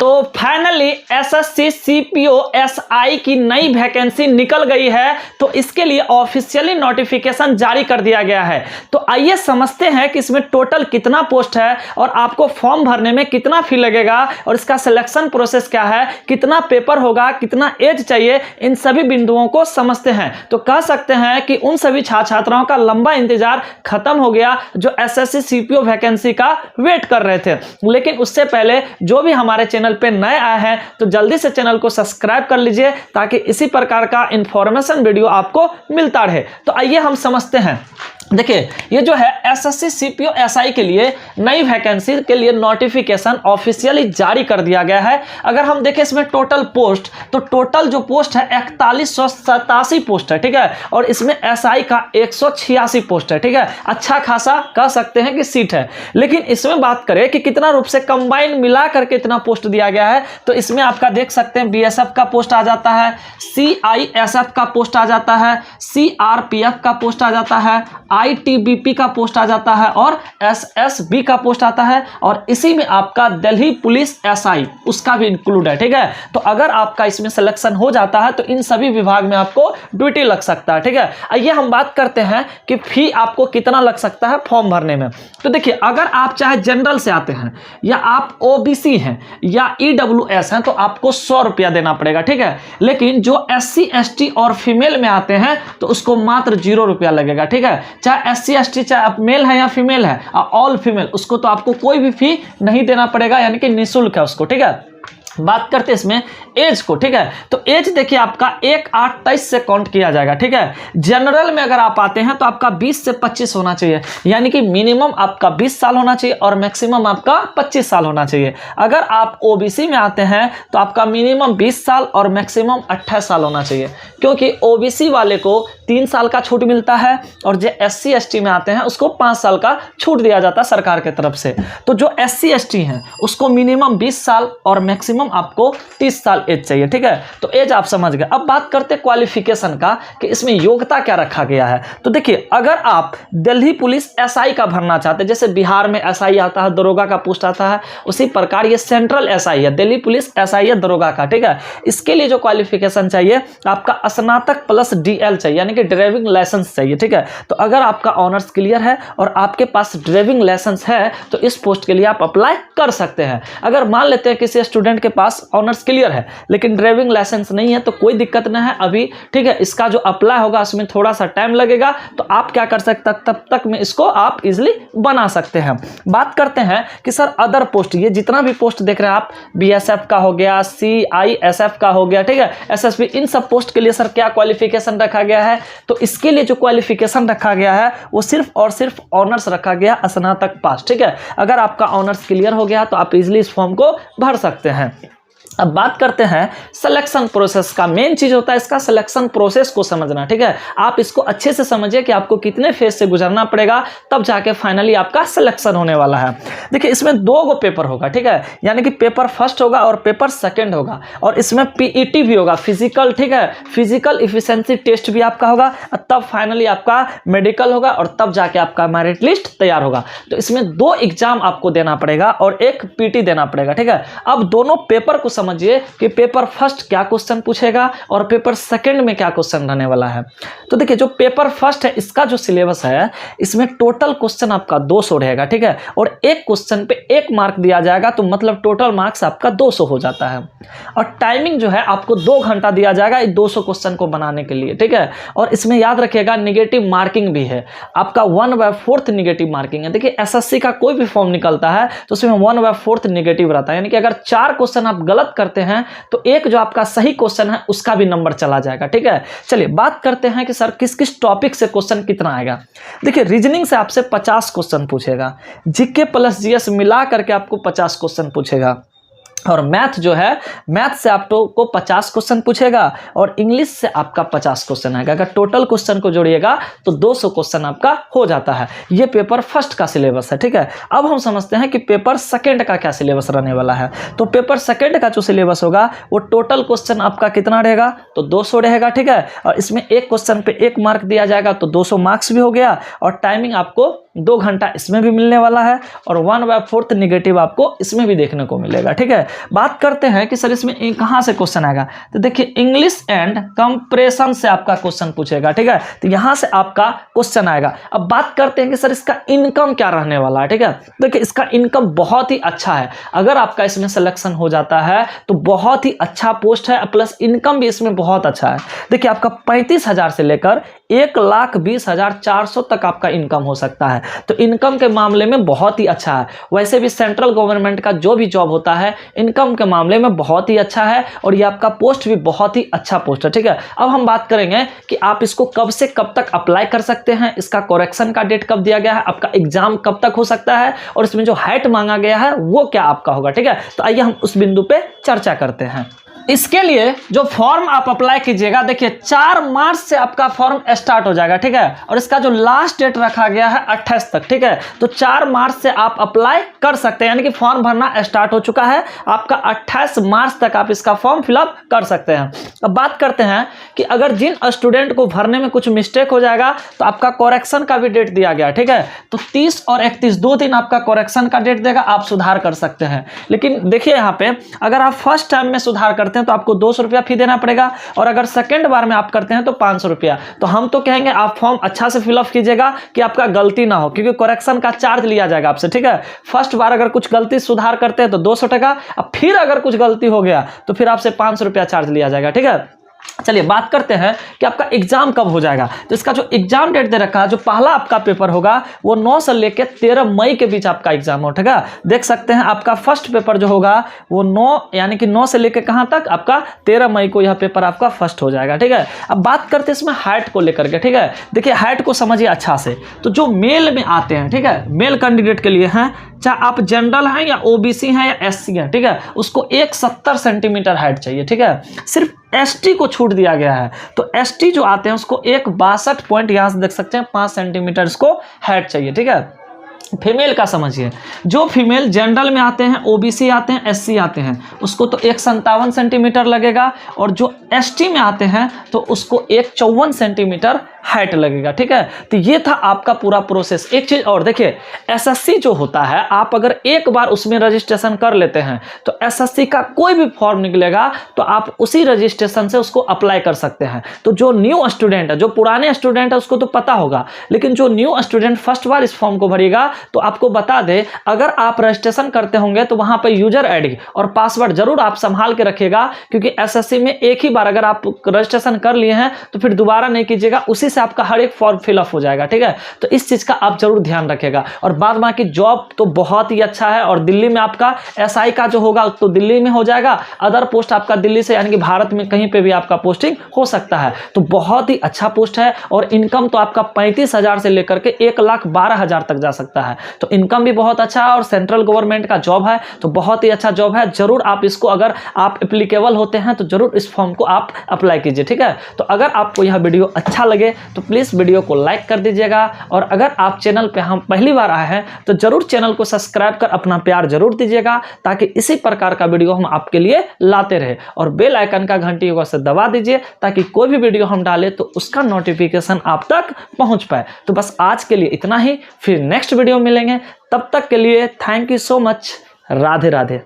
तो finally SSC CPO SI की नई वैकेंसी निकल गई है, तो इसके लिए ऑफिशियली नोटिफिकेशन जारी कर दिया गया है। तो आइए समझते हैं कि इसमें टोटल कितना पोस्ट है और आपको फॉर्म भरने में कितना फी लगेगा और इसका सिलेक्शन प्रोसेस क्या है, कितना पेपर होगा, कितना एज चाहिए, इन सभी बिंदुओं को समझते हैं। तो कह सकते हैं कि उन सभी छात्र छात्राओं का लंबा इंतजार खत्म हो गया जो एसएससी सीपीओ वैकेंसी का वेट कर रहे थे। लेकिन उससे पहले जो भी हमारे चैनल पे नए आए हैं तो जल्दी से चैनल को सब्सक्राइब कर लीजिए ताकि इसी प्रकार का इंफॉर्मेशन वीडियो आपको मिलता रहे। तो आइए हम समझते हैं। देखिए, ये जो है एसएससी सीपीओ एसआई के लिए नई वैकेंसी के लिए नोटिफिकेशन ऑफिशियली जारी कर दिया गया है। अगर हम देखें इसमें टोटल पोस्ट, तो टोटल जो पोस्ट है 4187 पोस्ट है, ठीक है, और इसमें एसआई का 186 पोस्ट है, ठीक है। अच्छा खासा कह सकते हैं कि सीट है। लेकिन इसमें बात करें कि कितना रूप से कंबाइन मिला करके इतना पोस्ट दिया गया है, तो इसमें आपका देख सकते हैं बीएसएफ का पोस्ट आ जाता है, सीआईएसएफ का पोस्ट आ जाता है, सीआरपीएफ का पोस्ट आ जाता है, आईटीबीपी का पोस्ट आ जाता है और एसएसबी का पोस्ट आता है, और इसी में आपका दिल्ली पुलिस एसआई उसका भी इंक्लूड है, ठीक है। तो अगर आपका इसमें सिलेक्शन हो जाता है तो इन सभी विभाग में आपको ड्यूटी लग सकता है, ठीक है। आइए हम बात करते हैं कि फी आपको कितना लग सकता है फॉर्म भरने में। तो देखिए, अगर आप चाहे जनरल से आते हैं या आप ओबीसी हैं या ईडब्ल्यूएस हैं तो आपको 100 रुपया देना पड़ेगा, ठीक है। लेकिन जो एससी एसटी और फीमेल में आते हैं तो उसको मात्र 0 रुपया लगेगा, ठीक है। चाहे एससी एसटी चाहे आप मेल है या फीमेल है, ऑल फीमेल, उसको तो आपको कोई भी फी नहीं देना पड़ेगा, यानी कि निःशुल्क है उसको, ठीक है। बात करते हैं इसमें एज को, ठीक है। तो एज देखिए आपका 1-8-23 से काउंट किया जाएगा, ठीक है। जनरल में अगर आप आते हैं तो आपका 20 से 25 होना चाहिए, यानी कि मिनिमम आपका 20 साल होना चाहिए और मैक्सिमम आपका 25 साल होना चाहिए। अगर आप ओबीसी में आते हैं तो आपका मिनिमम 20 साल और मैक्सिमम 28 साल होना चाहिए, क्योंकि ओबीसी वाले को 3 साल का छूट मिलता है और जो एससी एसटी में आते हैं उसको 5 साल का छूट दिया जाता है सरकार की तरफ से। तो जो एससी एसटी हैं उसको मिनिमम 20 साल और मैक्सिमम आपको 30 साल एज चाहिए, ठीक है। तो एज आप समझ गए। अब बात करते हैं क्वालिफिकेशन का कि इसमें योग्यता क्या रखा गया है। तो देखिए, अगर आप दिल्ली पुलिस एसआई का भरना चाहते हैं, जैसे बिहार में एसआई आता है, दरोगा का पोस्ट आता है, उसी प्रकार ये सेंट्रल एसआई है, दिल्ली पुलिस एसआई है दरोगा का, ठीक है। इसके लिए जो क्वालिफिकेशन चाहिए आपका स्नातक प्लस डीएल चाहिए, यानी कि ड्राइविंग लाइसेंस चाहिए, ठीक है। तो अगर आपका ऑनर्स क्लियर है और आपके पास ड्राइविंग लाइसेंस है तो इस पोस्ट के लिए आप अप्लाई कर सकते हैं। अगर मान लेते हैं किसी स्टूडेंट के पास ऑनर्स क्लियर है लेकिन ड्राइविंग लाइसेंस नहीं है तो कोई दिक्कत नहीं है अभी, ठीक है। इसका जो अप्लाई होगा उसमें थोड़ा सा टाइम लगेगा, तो आप क्या कर सकते हैं, तब तक में इसको आप इजीली बना सकते हैं। बात करते हैं कि सर अदर पोस्ट, ये जितना भी पोस्ट देख रहे हैं आप, बीएसएफ का हो गया, सीआईएसएफ का हो गया, ठीक है, एसएसबी, इन सब पोस्ट के लिए सर क्या क्वालिफिकेशन रखा गया है। तो इसके लिए जो क्वालिफिकेशन रखा गया है वो सिर्फ और सिर्फ ऑनर्स रखा गया, स्नातक पास, ठीक है। अगर आपका ऑनर्स क्लियर हो गया तो आप इजीली इस फॉर्म को भर सकते हैं। अब बात करते हैं सिलेक्शन प्रोसेस का। मेन चीज होता है इसका सिलेक्शन प्रोसेस को समझना, ठीक है। आप इसको अच्छे से समझिए कि आपको कितने फेज से गुजरना पड़ेगा, तब जाके फाइनली आपका सिलेक्शन होने वाला है। देखिए, इसमें 2 पेपर होगा, ठीक है, यानी कि पेपर फर्स्ट होगा और पेपर सेकंड होगा, और इसमें पीईटी भी होगा, फिजिकल, ठीक है, फिजिकल इफिशिएंसी टेस्ट भी आपका होगा, तब फाइनली आपका मेडिकल होगा और तब जाके आपका मेरिट लिस्ट तैयार होगा। तो इसमें 2 एग्जाम आपको देना पड़ेगा और 1 पीटी देना पड़ेगा, ठीक है। अब दोनों पेपर को समझिए कि पेपर फर्स्ट क्या क्वेश्चन पूछेगा और पेपर सेकंड में क्या क्वेश्चन रहने वाला है। तो देखिए, जो पेपर फर्स्ट है इसका जो सिलेबस है इसमें टोटल क्वेश्चन आपका 200 रहेगा, ठीक है, और एक क्वेश्चन पे 1 मार्क दिया जाएगा, तो मतलब टोटल मार्क्स आपका 200 हो जाता है। और टाइमिंग जो है आपको 2 घंटा दिया जाएगा 200 क्वेश्चन को बनाने के लिए, ठीक है। और इसमें याद रखिएगा निगेटिव मार्किंग भी है, आपका 1/4 निगेटिव मार्किंग है। देखिए, एसएससी का कोई भी फॉर्म निकलता है तो उसमें 1/4 निगेटिव रहता है, यानी कि अगर 4 क्वेश्चन आप गलत करते हैं तो एक जो आपका सही क्वेश्चन है उसका भी नंबर चला जाएगा, ठीक है। चलिए बात करते हैं कि सर किस किस टॉपिक से क्वेश्चन कितना आएगा। देखिए, रीजनिंग से आपसे 50 क्वेश्चन पूछेगा, जीके प्लस जीएस मिला करके आपको 50 क्वेश्चन पूछेगा, और मैथ जो है, मैथ से आपको 50 क्वेश्चन पूछेगा और इंग्लिश से आपका 50 क्वेश्चन आएगा। अगर टोटल क्वेश्चन को जोड़िएगा तो 200 क्वेश्चन आपका हो जाता है। ये पेपर फर्स्ट का सिलेबस है, ठीक है। अब हम समझते हैं कि पेपर सेकंड का क्या सिलेबस रहने वाला है। तो पेपर सेकंड का जो सिलेबस होगा वो टोटल क्वेश्चन आपका कितना रहेगा, तो 200 रहेगा, ठीक है। और इसमें एक क्वेश्चन पे 1 मार्क दिया जाएगा तो 200 मार्क्स भी हो गया, और टाइमिंग आपको 2 घंटा इसमें भी मिलने वाला है, और 1/4 निगेटिव आपको इसमें भी देखने को मिलेगा, ठीक है। बात करते हैं कि सर इसमें कहाँ से क्वेश्चन आएगा, तो देखिए इंग्लिश एंड कंप्रेशन से आपका क्वेश्चन पूछेगा, ठीक है, तो यहाँ से आपका क्वेश्चन आएगा। अब बात करते हैं कि सर इसका इनकम क्या रहने वाला है, ठीक है, देखिए इसका इनकम बहुत ही अच्छा है, अगर आपका इसमें सिलेक्शन हो जाता है तो बहुत ही अच्छा पोस्ट है, प्लस इनकम भी इसमें बहुत अच्छा है। देखिए आपका 35,000 से लेकर 1,20,400 तक आपका इनकम हो सकता है, तो इनकम के मामले में बहुत ही अच्छा है। वैसे भी सेंट्रल गवर्नमेंट का जो भी जॉब होता है इनकम के मामले में बहुत ही अच्छा है, और ये आपका पोस्ट भी बहुत ही अच्छा पोस्ट है, ठीक है। अब हम बात करेंगे कि आप इसको कब से कब तक अप्लाई कर सकते हैं, इसका करेक्शन का डेट कब दिया गया है, आपका एग्जाम कब तक हो सकता है, और इसमें जो हाइट मांगा गया है वो क्या आपका होगा, ठीक है। तो आइए हम उस बिंदु पे चर्चा करते हैं। इसके लिए जो फॉर्म आप अप्लाई कीजिएगा, देखिए 4 मार्च से आपका फॉर्म स्टार्ट हो जाएगा, ठीक है, और इसका जो लास्ट डेट रखा गया है 28 तक, ठीक है, तो 4 मार्च से आप अप्लाई कर सकते हैं, यानी कि फॉर्म भरना स्टार्ट हो चुका है, आपका 28 मार्च तक आप इसका फॉर्म फिलअप कर सकते हैं। अब बात करते हैं कि अगर जिन स्टूडेंट को भरने में कुछ मिस्टेक हो जाएगा तो आपका करेक्शन का भी डेट दिया गया, ठीक है, तो 30 और 31 2 दिन आपका करेक्शन का डेट देगा, आप सुधार कर सकते हैं। लेकिन देखिए यहाँ पे अगर आप फर्स्ट टाइम में सुधार करते हैं तो आपको 200 रुपया फी देना पड़ेगा, और अगर सेकंड बार में आप करते हैं तो 500 रुपया। तो हम तो कहेंगे आप फॉर्म अच्छा से फिलअप कीजिएगा कि आपका गलती ना हो, क्योंकि करेक्शन का चार्ज लिया जाएगा आपसे, ठीक है। फर्स्ट बार अगर कुछ गलती सुधार करते हैं तो 200 टका, अब फिर अगर कुछ गलती हो गया तो फिर आपसे 500 रुपया चार्ज लिया जाएगा, ठीक है। चलिए बात करते हैं कि आपका एग्जाम कब हो जाएगा। तो इसका जो एग्जाम डेट दे रखा है, जो पहला आपका पेपर होगा वो 9 से लेकर 13 मई के बीच आपका एग्जाम उठेगा। देख सकते हैं आपका फर्स्ट पेपर जो होगा वो 9 यानी कि 9 से लेकर कहां तक, आपका 13 मई को यह पेपर आपका फर्स्ट हो जाएगा, ठीक है। अब बात करते हैं इसमें हाइट को लेकर के, ठीक है। देखिए हाइट को समझिए अच्छा से, तो जो मेल में आते हैं, ठीक है, मेल कैंडिडेट के लिए हैं, चाहे आप जनरल हैं या ओबीसी हैं या एससी हैं, ठीक है, उसको 170 सेंटीमीटर हाइट चाहिए, ठीक है। सिर्फ एसटी को छूट दिया गया है, तो एसटी जो आते हैं उसको 162 पॉइंट यहां से देख सकते हैं 5 सेंटीमीटर इसको हाइट चाहिए, ठीक है। फीमेल का समझिए, जो फीमेल जनरल में आते हैं, ओबीसी आते हैं, एससी आते हैं, उसको तो 157 सेंटीमीटर लगेगा, और जो एसटी में आते हैं तो उसको 154 सेंटीमीटर हाइट लगेगा, ठीक है। तो ये था आपका पूरा प्रोसेस। एक चीज और देखिए, एसएससी जो होता है, आप अगर एक बार उसमें रजिस्ट्रेशन कर लेते हैं तो एसएससी का कोई भी फॉर्म निकलेगा तो आप उसी रजिस्ट्रेशन से उसको अप्लाई कर सकते हैं। तो जो न्यू स्टूडेंट है, जो पुराने स्टूडेंट है उसको तो पता होगा, लेकिन जो न्यू स्टूडेंट फर्स्ट बार इस फॉर्म को भरेगा, तो आपको बता दे, अगर आप रजिस्ट्रेशन करते होंगे तो वहां पर यूजर आईडी और पासवर्ड जरूर आप संभाल के रखिएगा, क्योंकि एसएससी में एक ही बार अगर आप रजिस्ट्रेशन कर लिए हैं तो फिर दोबारा नहीं कीजिएगा, उसी से आपका हर एक फॉर्म फिलअप हो जाएगा, ठीक है। तो इस चीज का आप जरूर ध्यान रखिएगा। और बाद बाकी जॉब तो बहुत ही अच्छा है, और दिल्ली में आपका एसआई का जो होगा तो दिल्ली में हो जाएगा, अदर पोस्ट आपका दिल्ली से यानी कि भारत में कहीं पे भी आपका पोस्टिंग हो सकता है। तो बहुत ही अच्छा पोस्ट है, और इनकम तो आपका 35,000 से लेकर के 1,12,000 तक जा सकता है। तो इनकम भी बहुत अच्छा है, और सेंट्रल गवर्नमेंट का जॉब है, तो बहुत ही अच्छा जॉब है। जरूर आप इसको, अगर आप एप्लीकेबल होते हैं तो जरूर इस फॉर्म को आप अप्लाई कीजिए, ठीक है। तो अगर आपको यह वीडियो अच्छा लगे तो प्लीज वीडियो को लाइक कर दीजिएगा, और अगर आप चैनल पे हम पहली बार आए हैं तो जरूर चैनल को सब्सक्राइब कर अपना प्यार जरूर दीजिएगा, ताकि इसी प्रकार का वीडियो हम आपके लिए लाते रहे। और बेल आइकन का घंटी को से दबा दीजिए, ताकि कोई भी वीडियो हम डालें तो उसका नोटिफिकेशन आप तक पहुंच पाए। तो बस आज के लिए इतना ही, फिर नेक्स्ट वीडियो मिलेंगे, तब तक के लिए thank you so much. Radhe Radhe.